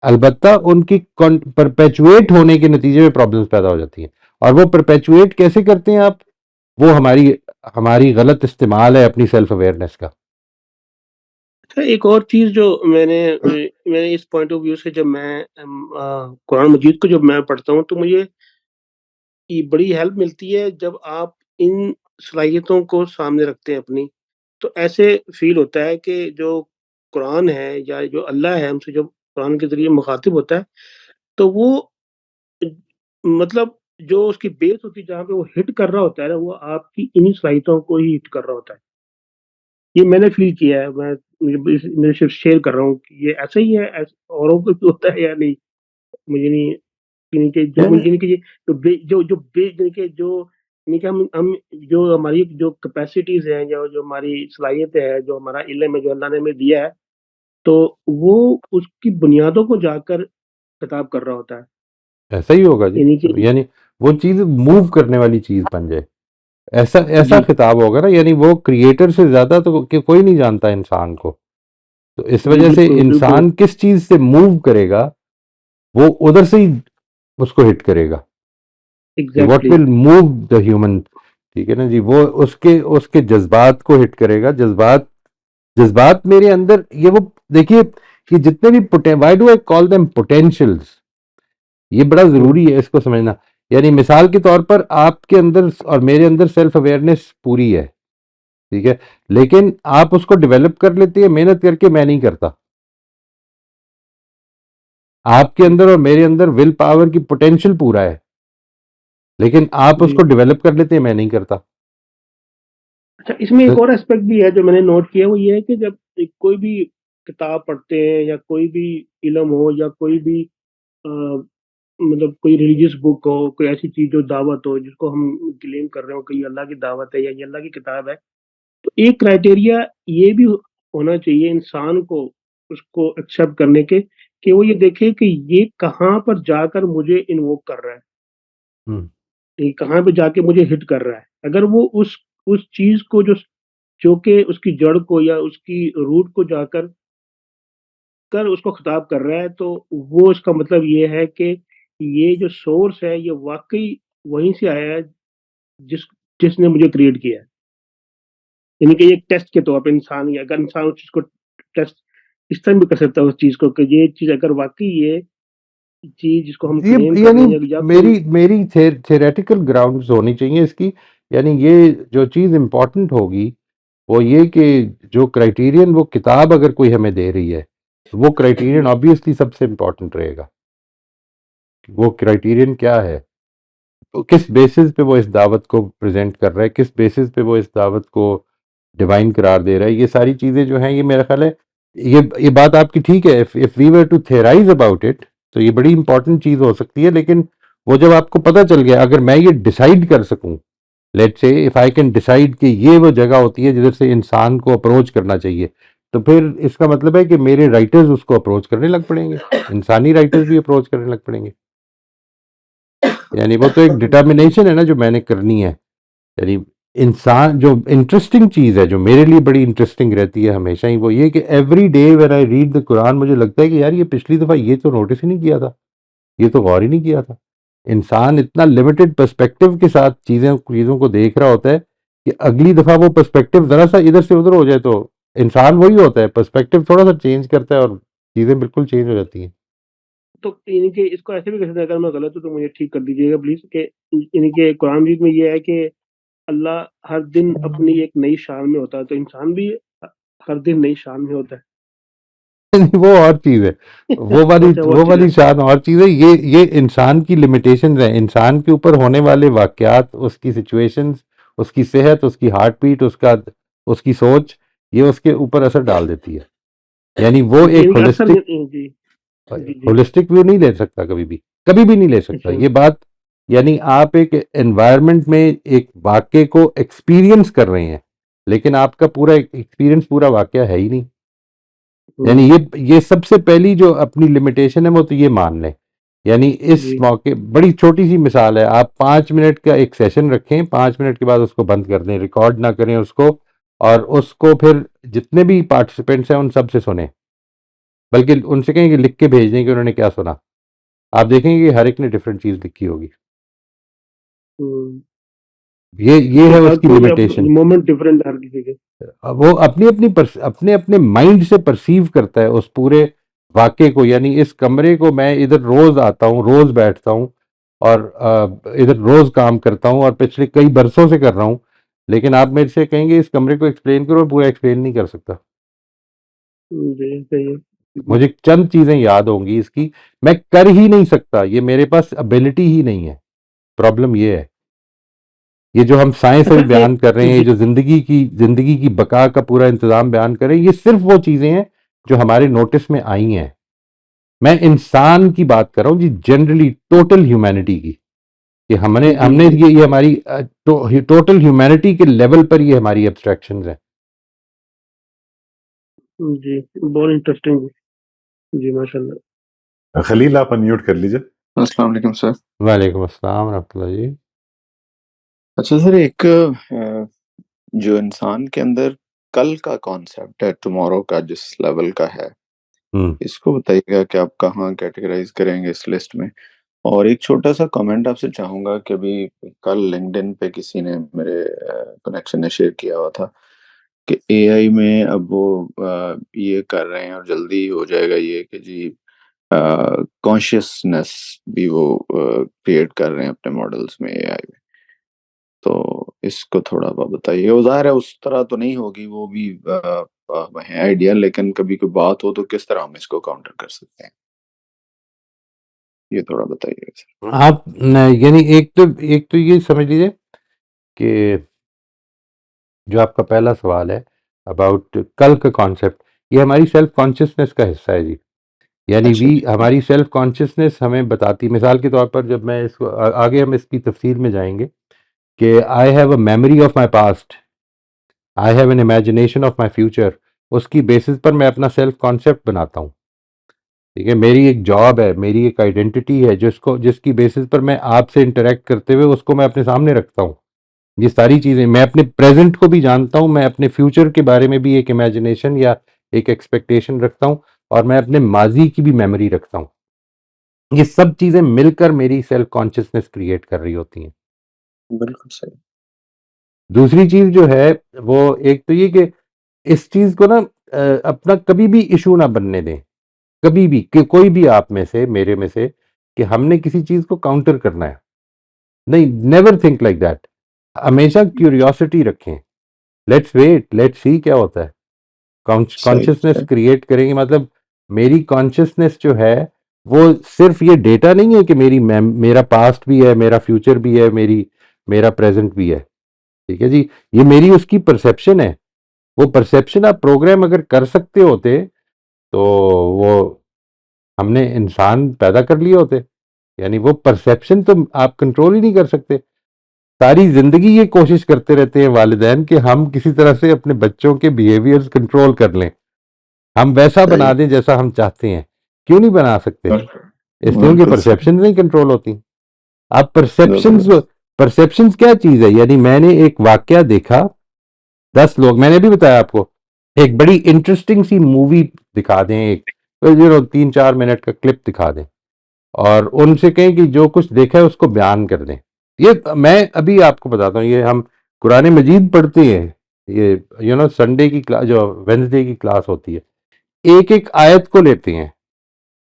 अलबत्ता उनकी परपेचुएट होने के नतीजे में प्रॉब्लम्स पैदा हो जाती हैं। और वो परपेचुएट कैसे करते हैं आप, वो हमारी हमारी गलत इस्तेमाल है अपनी सेल्फ अवेयरनेस का। अच्छा एक और चीज़ जो मैंने इस पॉइंट ऑफ व्यू से जब मैं कुरान मजीद को जब मैं पढ़ता हूँ तो मुझे ये बड़ी हेल्प मिलती है जब आप इन सलाहियतों को सामने रखते हैं अपनी, तो ऐसे फ़ील होता है कि जो कुरान है या जो अल्लाह है हमसे जब कुरान के ज़रिए मुख़ातिब होता है, तो वो अ, मतलब जो उसकी बेस होती है जहाँ पे वो हिट कर रहा होता है ना, वो आपकी इन्हीं सलाहियतों को ही हिट कर रहा होता है। ये मैंने फ़ील किया है, मैं सिर्फ़ शेयर कर रहा हूँ कि ये ऐसा ही है, औरों को भी होता है या नहीं? मुझे नहीं यानी कि जो यानी यानी कि ये जो बे यानी कि जो यानी कि हम जो हमारी जो कैपेसिटीज़ हैं या जो हमारी सलाहियतें हैं, जो हमारा इल्म है, जो अल्लाह ने हमें दिया है, तो वो उसकी बुनियादों को जाकर खिताब कर रहा होता है। ऐसा ही होगा जी। यानी कि यानी वो चीज़ मूव करने वाली चीज़ बन जाए, ऐसा ऐसा जी, खिताब होगा ना। यानी वो क्रिएटर से ज़्यादा तो कोई नहीं जानता इंसान को। तो इस जी, वजह से बिल्कुल, बिल्कुल, इंसान किस चीज़ से मूव करेगा, वो उधर से ही उसको हिट करेगा, कि what exactly, will move the human, ठीक है ना जी। वो उसके उसके जज्बात को हिट करेगा। जज्बात जज्बात मेरे अंदर ये वो देखिए कि जितने भी why do I call them potentials, ये बड़ा हुँ, ज़रूरी है इसको समझना। यानी मिसाल के तौर पर आपके अंदर और मेरे अंदर सेल्फ अवेयरनेस पूरी है, ठीक है, लेकिन आप उसको डेवलप कर लेते हैं मेहनत करके, मैं नहीं करता। आपके हुँ, अंदर और मेरे अंदर विल पावर की पोटेंशियल पूरा है, लेकिन आप जी। उसको डेवलप कर लेते हैं, मैं नहीं करता। अच्छा इसमें तो एक और एस्पेक्ट भी है जो मैंने नोट किया, वो ये है कि जब एक कोई भी किताब पढ़ते हैं या कोई भी इल्म हो या कोई भी अ, मतलब कोई रिलीजियस बुक हो, कोई ऐसी चीज़ जो दावत हो, जिसको हम क्लेम कर रहे हो कि ये अल्लाह की दावत है या ये अल्लाह की किताब है। तो एक क्राइटेरिया ये भी होना चाहिए इंसान को उसको एक्सेप्ट करने के कि वो ये देखे कि ये कहाँ पर जाकर मुझे इन्वोक कर रहा है, हम्म, ये कहाँ पे जाके मुझे हिट कर रहा है। अगर वो उस चीज़ को जो कि उसकी जड़ को या उसकी रूट को जाकर कर उसको खिताब कर रहा है, तो वो इसका मतलब ये है कि ये जो सोर्स है, ये वाक़ई वहीं से आया है जिस जिसने मुझे क्रिएट किया है। यानी कि एक टेस्ट के तौर पे इंसान या अगर इंसान उस चीज़ को टेस्ट इस तरह भी कर सकता है उस चीज़ को कि ये चीज़ अगर वाक़ई ये चीज़ जिसको हम ये क्लेम कर यानी रहे हैं या कोई मेरी मेरी थेरेटिकल ग्राउंड्स होनी चाहिए इसकी। यानी ये जो चीज़ इम्पोर्टेंट होगी वो ये कि जो क्राइटेरियन वो किताब अगर कोई हमें दे रही है, वो क्राइटेरियन जी, ऑब्वियसली सबसे इम्पोर्टेंट रहेगा। वो क्राइटेरियन क्या है, तो किस बेसिस पे वो इस दावत को प्रेजेंट कर रहा है, किस बेसिस पे वो इस दावत को डिवाइन करार दे रहा है, ये सारी चीज़ें जो हैं, ये मेरा ख्याल है ये बात आपकी ठीक है। If we were to theorize about it तो ये बड़ी इंपॉर्टेंट चीज़ हो सकती है, लेकिन वो जब आपको पता चल गया, अगर मैं ये डिसाइड कर सकूं let's say if I can decide कि ये वो जगह होती है जिधर से इंसान को अप्रोच करना चाहिए, तो फिर इसका मतलब है कि मेरे राइटर्स उसको अप्रोच करने लग पड़ेंगे, इंसानी राइटर्स भी अप्रोच करने लग पड़ेंगे। यानी वो तो एक डिटर्मिनेशन है ना जो मैंने करनी है। यानी इंसान जो इंटरेस्टिंग चीज़ है, जो मेरे लिए बड़ी इंटरेस्टिंग रहती है हमेशा ही, वो ये कि every day when I read the Quran मुझे लगता है कि यार ये पिछली दफ़ा ये तो नोटिस ही नहीं किया था, ये तो गौर ही नहीं किया था। इंसान इतना लिमिटेड पर्सपेक्टिव के साथ चीज़ों को देख रहा होता है कि अगली दफ़ा वो पर्सपेक्टिव ज़रा सा इधर से उधर हो जाए तो इंसान वही होता है, पर्सपेक्टिव थोड़ा सा चेंज करता है और चीज़ें बिल्कुल चेंज हो जाती हैं। तो यानी कि इसको ऐसे भी कह सकते हैं, अगर मैं गलत हूँ तो मुझे ठीक कर दीजिएगा प्लीज, कि यानी कि कुरान मजीद में ये है कि अल्लाह हर दिन अपनी एक नई शान में होता है, तो इंसान भी हर दिन नई शान में होता है। नहीं, वो और चीज़ है, अच्छा, वो वो चीज वाली है। शान और चीज़ है। ये इंसान की लिमिटेशंस है, इंसान के ऊपर होने वाले वाकयात, उसकी सिचुएशंस, उसकी सेहत, उसकी हार्ट बीट, उसकी सोच, ये उसके ऊपर असर डाल देती है। यानी वो यानी एक कि असर होलिस्टिक जी जी जी। होलिस्टिक व्यू नहीं ले सकता, कभी भी नहीं ले सकता अच्छा। ये बात। यानी आप एक एनवायरनमेंट में एक वाक्य को एक्सपीरियंस कर रहे हैं, लेकिन आपका पूरा एक्सपीरियंस पूरा वाकया है ही नहीं। यानी ये सबसे पहली जो अपनी लिमिटेशन है वो तो ये मान लें। यानी इस जी मौके बड़ी छोटी सी मिसाल है, आप 5 मिनट का एक सेशन रखें, 5 मिनट के बाद उसको बंद कर दें, रिकॉर्ड ना करें उसको, और उसको फिर जितने भी पार्टिसिपेंट्स हैं उन सब से सुने, बल्कि उनसे कहें कि लिख के भेज दें कि उन्होंने क्या सुना। आप देखेंगे कि हर एक ने डिफरेंट चीज लिखी होगी। ये कि है हर उसकी कोई लिमिटेशन। मोमेंट डिफरेंट है हर किसी के। वो अपने अपने माइंड से परसीव करता है उस पूरे वाक्य को। यानी इस कमरे को मैं इधर रोज आता हूँ, रोज बैठता हूँ, और इधर रोज काम करता हूँ, और पिछले कई बरसों से कर रहा हूँ, लेकिन आप मेरे से कहेंगे इस कमरे को एक्सप्लेन करो, पूरा एक्सप्लेन नहीं कर सकता। जी सही है। मुझे चंद चीजें याद होंगी इसकी, मैं कर ही नहीं सकता, ये मेरे पास एबिलिटी ही नहीं है। प्रॉब्लम ये है, ये जो हम साइंस अच्छा अभी बयान कर रहे हैं, ये जी। जो जिंदगी की बका का पूरा इंतजाम बयान कर रहे हैं, ये सिर्फ वो चीजें हैं जो हमारे नोटिस में आई हैं। मैं इंसान की बात कर रहा हूं जी, जनरली टोटल ह्यूमैनिटी की, कि हमने जी हमने जी ये हमारी टोटल ह्यूमैनिटी के लेवल पर ये हमारी एब्स्ट्रैक्शंस हैं। जी, बहुत इंटरेस्टिंग जी, माशाल्लाह। खलील, आप अनम्यूट कर लीजिए। अस्सलाम वालेकुम सर। वालेकुम अस्सलाम रहमतुल्लाह जी। अच्छा सर, एक जो इंसान के अंदर कल का कॉन्सेप्ट है, टुमारो का जिस लेवल का है, हम्म इसको बताइएगा कि आप कहाँ कैटेगराइज करेंगे इस लिस्ट में। और एक छोटा सा कमेंट आपसे चाहूंगा कि अभी कल लिंक्डइन पे किसी ने मेरे कनेक्शन ने शेयर किया हुआ था कि एआई में अब वो ये कर रहे हैं और जल्दी हो जाएगा ये कि जी कॉन्शियसनेस भी वो क्रिएट कर रहे हैं अपने मॉडल्स में, एआई में। तो इसको थोड़ा बहुत बताइए। वो ज़ाहिर है उस तरह तो नहीं होगी, वो भी है आइडिया, लेकिन कभी कोई बात हो तो किस तरह हम इसको काउंटर कर सकते हैं, ये थोड़ा बताइएगा सर। आप यानी एक तो ये समझ लीजिए कि जो आपका पहला सवाल है अबाउट कल का कॉन्सेप्ट, ये हमारी सेल्फ कॉन्शियसनेस का हिस्सा है जी। यानी अच्छा जी। हमारी सेल्फ कॉन्शियसनेस हमें बताती, मिसाल के तौर पर जब मैं इसको आगे हम इसकी तफसील में जाएंगे, कि I have a memory of my past, I have an imagination of my future, उसकी बेसिस पर मैं अपना सेल्फ कॉन्सेप्ट बनाता हूँ। ठीक है, मेरी एक जॉब है, मेरी एक आइडेंटिटी है, जिसकी बेसिस पर मैं आपसे इंटरेक्ट करते हुए उसको मैं अपने सामने रखता हूँ। ये सारी चीज़ें, मैं अपने प्रेजेंट को भी जानता हूँ, मैं अपने फ्यूचर के बारे में भी एक इमेजिनेशन या एक एक्सपेक्टेशन रखता हूँ, और मैं अपने माजी की भी मेमोरी रखता हूँ। ये सब चीज़ें मिलकर मेरी सेल्फ कॉन्शियसनेस क्रिएट कर रही होती हैं। बिल्कुल सही। दूसरी चीज़ जो है वो एक तो ये कि इस चीज़ को ना अपना कभी भी इशू ना बनने दें, कभी भी, कि कोई भी आप में से, मेरे में से, कि हमने किसी चीज़ को काउंटर करना है, नहीं, नेवर थिंक लाइक दैट। हमेशा क्यूरियोसिटी रखें, लेट्स वेट, लेट्स सी क्या होता है। सही कॉन्शियसनेस सही। क्रिएट करेंगे, मतलब मेरी कॉन्शियसनेस जो है वो सिर्फ ये डेटा नहीं है कि मेरा पास्ट भी है, मेरा फ्यूचर भी है, मेरा प्रेजेंट भी है। ठीक है जी, ये मेरी उसकी परसेप्शन है। वो परसेप्शन आप प्रोग्राम अगर कर सकते होते तो वो हमने इंसान पैदा कर लिए होते। यानी वो परसेप्शन तो आप कंट्रोल ही नहीं कर सकते। सारी जिंदगी ये कोशिश करते रहते हैं वालिदैन कि हम किसी तरह से अपने बच्चों के बिहेवियर्स कंट्रोल कर लें, हम वैसा बना सही दें जैसा हम चाहते हैं। क्यों नहीं बना सकते? बिल्कुल इसलिए उनकी बिल्कुल सही परसेप्शन नहीं कंट्रोल होती। अब परसेप्शंस जबरदस्त परसेप्शंस क्या चीज है? यानी मैंने एक वाकया देखा, 10 लोग, मैंने भी बताया आपको, एक बड़ी इंटरेस्टिंग सी मूवी दिखा दें, एक 3-4 मिनट का क्लिप दिखा दें और उनसे कहें कि जो कुछ देखा है उसको बयान कर दें। ये मैं अभी आपको बताता हूँ, ये हम कुरान मजीद पढ़ते हैं, ये संडे की क्लास, जो वेंसडे की क्लास होती है, एक एक आयत को लेते हैं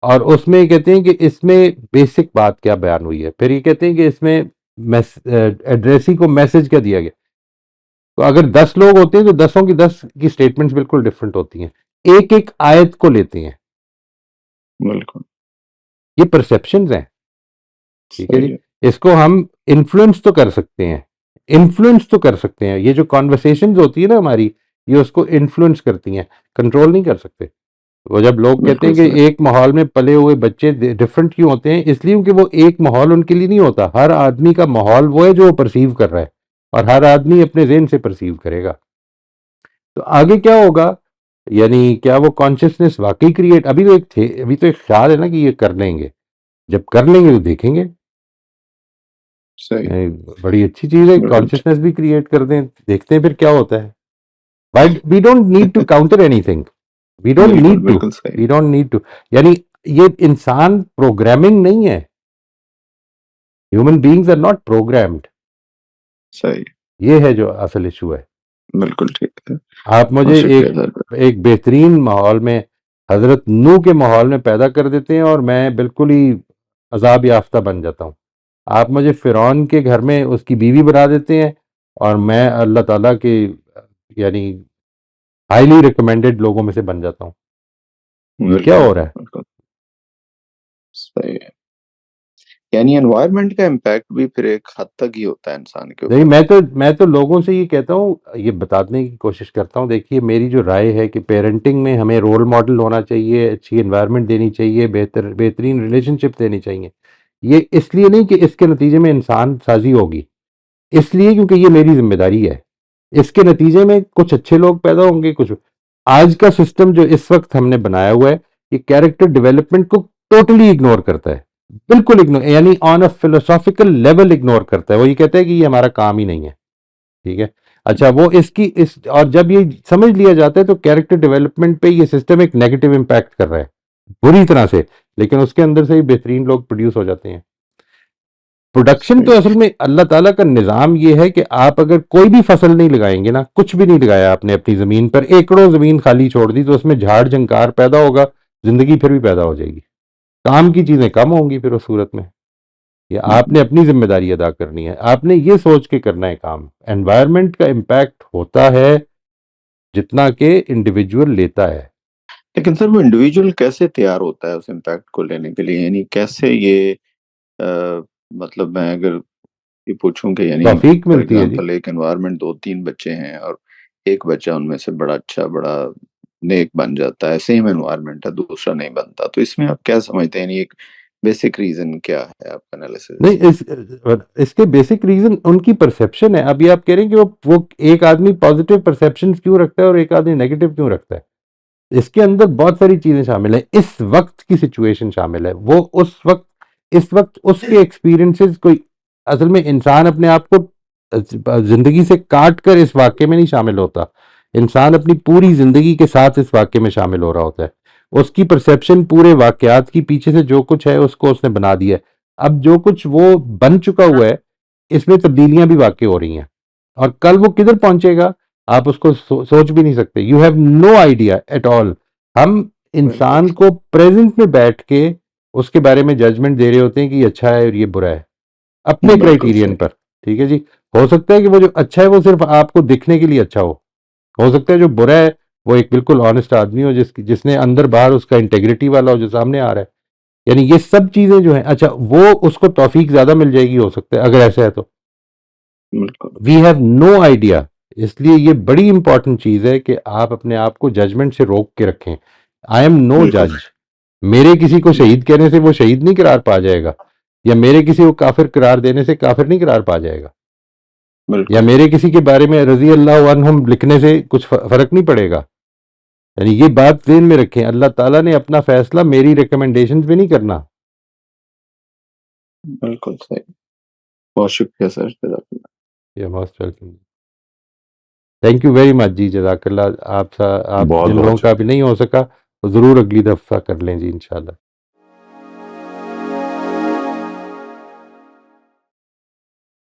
और उसमें ये कहते हैं कि इसमें बेसिक बात क्या बयान हुई है, फिर ये कहते हैं कि इसमें एड्रेसी को मैसेज क्या दिया गया। तो अगर 10 लोग होते हैं तो 10 की 10 की स्टेटमेंट्स बिल्कुल डिफरेंट होती हैं, एक एक आयत को लेते हैं। बिल्कुल ये परसेप्शंस हैं, ठीक है सही जी। है इसको हम इन्फ्लुएंस तो कर सकते हैं, इन्फ्लुएंस तो कर सकते हैं। ये जो कॉन्वर्सेशंस होती है ना हमारी, ये उसको इन्फ्लुएंस करती हैं, कंट्रोल नहीं कर सकते। वो जब लोग कहते बिल्कुल हैं कि सही एक माहौल में पले हुए बच्चे डिफरेंट क्यों होते हैं, इसलिए क्योंकि वो एक माहौल उनके लिए नहीं होता। हर आदमी का माहौल वो है जो वो परसीव कर रहा है और हर आदमी अपने ज़हन से परसीव करेगा। तो आगे क्या होगा, यानी क्या वो कॉन्शियसनेस वाकई क्रिएट, अभी तो एक ख्याल है ना कि ये कर लेंगे, जब कर लेंगे तो देखेंगे। सही बड़ी अच्छी चीज़ है, बिल्कुल कॉन्शियसनेस भी क्रिएट कर दें, देखते हैं फिर क्या होता है। But we don't need to counter anything, we don't बिल्कुल नीड टू बिल्कुल सही वी डोंट नीड टू यानी ये इंसान प्रोग्रामिंग नहीं है, human beings are not programmed. सही ये है जो असल इशू है। बिल्कुल ठीक है आप बहुत मुझे शुक्रिया सर एक बेहतरीन माहौल में, हजरत नूह के माहौल में पैदा कर देते हैं और मैं बिल्कुल ही अजाब याफ्ता बन जाता हूँ। आप मुझे फिरौन के घर में उसकी बीवी बना देते हैं और मैं अल्लाह ताला के यानी हाईली रिकमेंडेड लोगों में से बन जाता हूँ। ये क्या बिल्कुल हो रहा है? बिल्कुल सही है यानी एनवायरनमेंट का इम्पैक्ट भी फिर एक हद तक ही होता है इंसान के नहीं, ऊपर मैं तो लोगों से ये कहता हूँ, ये बताने की कोशिश करता हूँ। देखिए, मेरी जो राय है कि पेरेंटिंग में हमें रोल मॉडल होना चाहिए, अच्छी एनवायरनमेंट देनी चाहिए, बेहतरीन रिलेशनशिप देनी चाहिए। ये इसलिए नहीं कि इसके नतीजे में इंसान साजी होगी, इसलिए क्योंकि ये मेरी जिम्मेदारी है। इसके नतीजे में कुछ अच्छे लोग पैदा होंगे, कुछ। आज का सिस्टम जो इस वक्त हमने बनाया हुआ है, ये कैरेक्टर डेवलपमेंट को टोटली इग्नोर करता है, बिल्कुल इग्नोर, यानी on a philosophical level ignore करता है। वो ये कहता है कि ये हमारा काम ही नहीं है, ठीक है। अच्छा, वो इसकी इस और जब ये समझ लिया जाता है तो कैरेक्टर डेवलपमेंट पे ये सिस्टम एक नेगेटिव इम्पैक्ट कर रहा है बुरी तरह से, लेकिन उसके अंदर से ही बेहतरीन लोग प्रोड्यूस हो जाते हैं। प्रोडक्शन तो सही असल में अल्लाह ताला का निज़ाम ये है कि आप अगर कोई भी फसल नहीं लगाएंगे ना, कुछ भी नहीं लगाया आपने अपनी ज़मीन पर, एकड़ों ज़मीन खाली छोड़ दी, तो उसमें झाड़ झंकार पैदा होगा, ज़िंदगी फिर भी पैदा हो जाएगी, काम की चीज़ें कम होंगी फिर उस सूरत में। ये आपने अपनी जिम्मेदारी अदा करनी है, आपने ये सोच के करना है काम। एनवायरनमेंट का इम्पैक्ट होता है जितना कि इंडिविजुअल लेता है। लेकिन सर वो इंडिविजुअल कैसे तैयार होता है उस इम्पैक्ट को लेने के लिए यानी कैसे ये मतलब मैं अगर ये पूछूं कि यानी तौफीक फॉर मिलती है जी। एग्जांपल एक एनवायरनमेंट 2-3 बच्चे हैं और एक बच्चा उनमें से बड़ा अच्छा बड़ा नेक बन जाता है सेम एनवायरनमेंट है दूसरा नहीं बनता तो इसमें आप क्या समझते हैं यानी एक बेसिक रीजन क्या है आपका एनालिसिस नहीं, इसके बेसिक रीजन उनकी परसेप्शन है। अभी आप कह रहे हैं कि वो एक आदमी पॉजिटिव परसेप्शन क्यों रखता है और एक आदमी नेगेटिव क्यों रखता है। इसके अंदर बहुत सारी चीजें शामिल है, इस वक्त की सिचुएशन शामिल है, वो उस वक्त, इस वक्त उसके एक्सपीरियंसेस। कोई असल में इंसान अपने आप को जिंदगी से काट कर इस वाक्य में नहीं शामिल होता, इंसान अपनी पूरी जिंदगी के साथ इस वाक्य में शामिल हो रहा होता है। उसकी परसेप्शन पूरे वाकयात की पीछे से जो कुछ है उसको उसने बना दिया है। अब जो कुछ वो बन चुका हुआ है, इसमें तब्दीलियां भी वाकई हो रही हैं और कल वो किधर पहुंचेगा आप उसको सोच भी नहीं सकते। You have no idea at all. हम इंसान बिल्कुल को प्रेजेंट में बैठ के उसके बारे में जजमेंट दे रहे होते हैं कि ये अच्छा है और ये बुरा है, अपने बिल्कुल क्राइटेरियन सही पर, ठीक है जी। हो सकता है कि वो जो अच्छा है वो सिर्फ आपको दिखने के लिए अच्छा हो सकता है जो बुरा है वो एक बिल्कुल ऑनेस्ट आदमी हो, जिसने अंदर बाहर उसका इंटेग्रिटी वाला हो जो सामने आ रहा है। यानी ये सब चीजें जो है, अच्छा वो उसको तौफीक ज्यादा मिल जाएगी हो सकता है, अगर ऐसा है तो। बिल्कुल वी हैव नो आइडिया। इसलिए ये बड़ी इंपॉर्टेंट चीज है कि आप अपने आप को जजमेंट से रोक के रखें। आई एम नो बिल्कुल जज। मेरे किसी को शहीद कहने से वो शहीद नहीं करार पा जाएगा, या मेरे किसी को काफिर करार देने से काफिर नहीं करार पा जाएगा। या बिल्कुल। मेरे किसी के बारे में रज़ी अल्लाह अन्हुम लिखने से कुछ फ़र्क नहीं पड़ेगा। यानी ये बात ज़हन में रखें, अल्लाह ताला ने अपना फ़ैसला मेरी रिकमेंडेशंस पे नहीं करना। बिल्कुल सही। बहुत शुक्रिया सर, जज़ाकल्लाह। या most welcome. Thank you very much जी, जज़ाकल्लाह। आप बहुत जिन बहुत लोगों का शुक्रिया। अभी नहीं हो सका, वो ज़रूर अगली दफ़ा कर लें जी इंशाल्लाह।